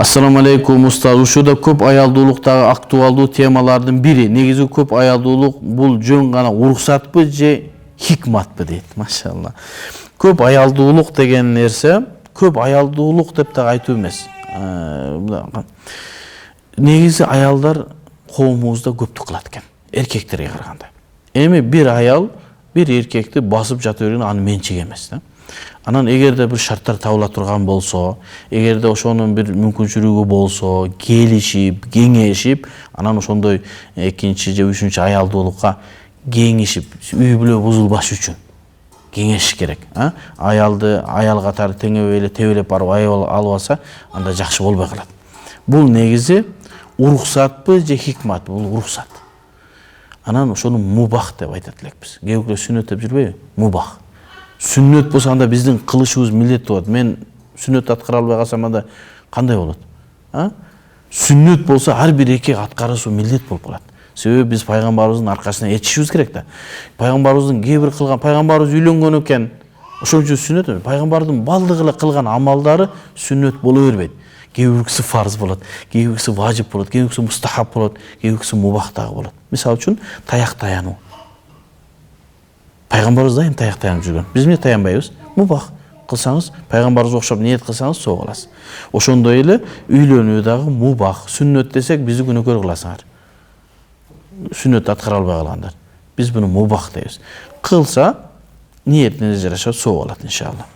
Assalamu alaikum ustaz. Ушуда көп аялдуулуктагы актуалдуу темалардын бири. Негизи көп аялдуулук бул жөн гана уруксатпы же хикматпы дейт. Машалла. Көп аялдуулук деген нерсе, көп аялдуулук деп да айтуу эмес. Негизи аялдар коомубузда көптүк кылат экен, эркектерге караганда. Эми бир аял бир эркекти басып жата берген аны менчиги эмес да. Анан эгерде бир шарттар табыла турган болсо, эгерде ошонун бир мүмкүнчүлүгү болсо, келишип, кеңешип, анан ошондой экинчи же үчүнчү аялдуулукка кеңешип, үй бүлө бузулбаш үчүн кеңешиш керек. Аялды аял катары теңебей эле тебелеп барып алып алса, анда жакшы болбой калат. Бул негизи уруксатпы же хикматпы? Бул уруксат. Анан ошону мубах деп айтат элекпиз. Кээ бирөө сүннөт деп жүрбөйбү? Мубах. Сүннөт болсо анда биздин кылышыбыз милдет болот. Мен сүннөт аткара албай калсам анда кандай болот? Сүннөт болсо ар бир эркек аткарышы милдет болуп калат. Себеби биз пайгамбарыбыздын аркасына этишибиз керек да. Пайгамбарыбыздын кээ бир кылган, пайгамбарыбыз үйлөнгөн экен. Ошол үчүн сүннөт эмес. Пайгамбардын баардыгы эле кылган амалдары сүннөт боло бербейт. Кээ биркisi фарз болот, кээ биркisi важип болот, кээ биркisi мустахаб болот, кээ биркisi мубах дагы болот. Мисалы үчүн таяк таянуу. Пайгамбарыбыз дайым таяк таянып жүргөн. Биз эмне таянбайбыз? Мубах кылсаңыз, пайгамбарыбызга окшоп ниет кылсаңыз соо кыласыз. Ошондой эле үйлөнүү дагы мубах. Сүннөт десек бизди күнөөкөр кыласыңар. Сүннөт аткара албай калгандар. Биз буну мубах дейбиз. Кылса ниетине жараша соо болот иншалла.